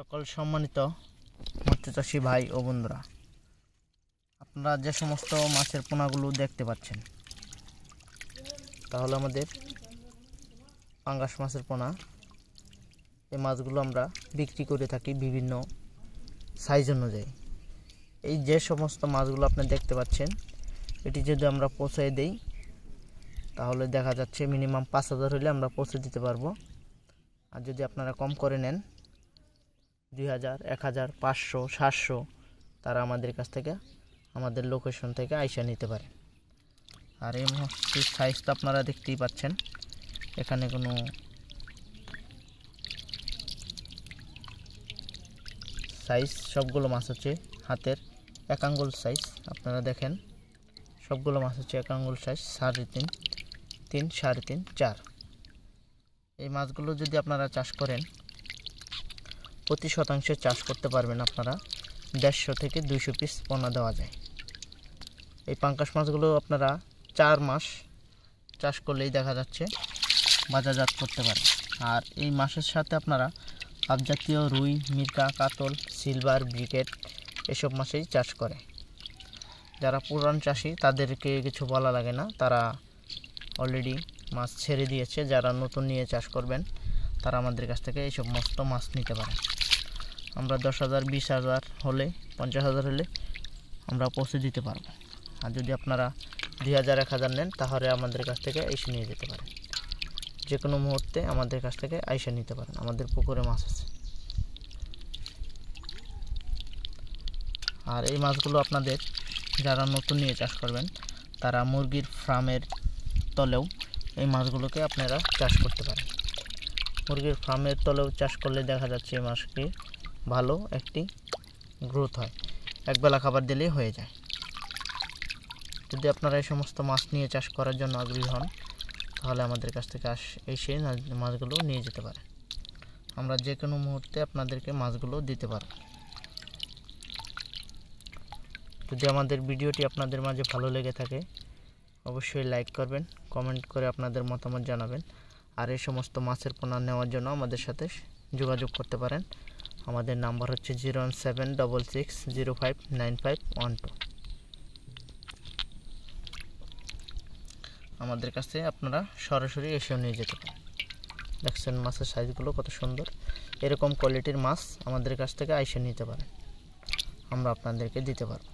সকল সম্মানিত মৎস্যচাষী ভাই ও বন্ধুরা, আপনারা যে সমস্ত মাছের পোনাগুলো দেখতে পাচ্ছেন তাহলে আমাদের পাঙ্গাস মাছের পোনা। এই মাছগুলো আমরা বিক্রি করে থাকি বিভিন্ন সাইজ অনুযায়ী। এই যে সমস্ত মাছগুলো আপনি দেখতে পাচ্ছেন, এটি যদি আমরা পৌঁছে দেই তাহলে দেখা যাচ্ছে মিনিমাম 5,000 হলে আমরা পৌঁছে দিতে পারবো। আর যদি আপনারা কম করে নেন 2,000, 1,000, 500, 700, তারা আমাদের কাছ থেকে, আমাদের লোকেশন থেকে আইসা নিতে পারে। আর এই মাছটির সাইজ তো আপনারা দেখতেই পাচ্ছেন, এখানে কোনো সাইজ, সবগুলো মাছ হচ্ছে হাতের 1 আঙ্গুল সাইজ। আপনারা দেখেন সবগুলো মাছ হচ্ছে 1 আঙ্গুল সাইজ, 3.5, 3, 3.5, 4। এই মাছগুলো যদি আপনারা চাষ করেন, প্রতি শতাংশে চাষ করতে পারবেন আপনারা 150 থেকে 200 পিস পোনা দেওয়া যায়। এই পাঙ্গাস মাছগুলো আপনারা 4 মাস চাষ করলেই দেখা যাচ্ছে বাজারজাত করতে পারেন। আর এই মাছের সাথে আপনারা পাবজাতীয় রুই, মিরকা, কাতল, সিলভার, ব্রিকেট এসব মাছেই চাষ করে। যারা পুরান চাষি তাদেরকে কিছু বলা লাগে না, তারা অলরেডি মাছ ছেড়ে দিয়েছে। যারা নতুন নিয়ে চাষ করবেন তারা আমাদের কাছ থেকে এইসব মস্ত মাছ নিতে পারেন। আমরা 10,000, 20,000 হলে, 50,000 হলে আমরা পৌঁছে দিতে পারবো। আর যদি আপনারা 2,000, 1,000 নেন তাহলে আমাদের কাছ থেকে এসে নিয়ে যেতে পারেন। যে কোনো মুহূর্তে আমাদের কাছ থেকে আইসা নিতে পারেন, আমাদের পুকুরে মাছ আছে। আর এই মাছগুলো আপনাদের যারা নতুন নিয়ে চাষ করবেন তারা মুরগির ফার্মের তলেও এই মাছগুলোকে আপনারা চাষ করতে পারেন। মুরগির ফার্মের তলেও চাষ করলে দেখা যাচ্ছে এই মাছকে ভালো একটি গ্রোথ হয়, একবেলা খাবার দিলেই হয়ে যায়। যদি আপনারা এই সমস্ত মাছ নিয়ে চাষ করার জন্য আগ্রহী হন তাহলে আমাদের কাছ থেকে এসে মাছগুলো নিয়ে যেতে পারেন। আমরা যে কোনো মুহূর্তে আপনাদেরকে মাছগুলো দিতে পারব। যদি আমাদের ভিডিওটি আপনাদের মাঝে ভালো লেগে থাকে অবশ্যই লাইক করবেন, কমেন্ট করে আপনাদের মতামত জানাবেন। আর এই সমস্ত মাছের পোনা নেওয়ার জন্য আমাদের সাথে যোগাযোগ করতে পারেন। আমাদের নাম্বার হচ্ছে 01766059512। আমাদের কাছে আপনারা সরাসরি এসেও নিয়ে যেতে পারেন। দেখছেন মাছের সাইজগুলো কত সুন্দর। এরকম কোয়ালিটির মাছ আমাদের কাছ থেকে আইসে নিতে পারেন, আমরা আপনাদেরকে দিতে পারবো।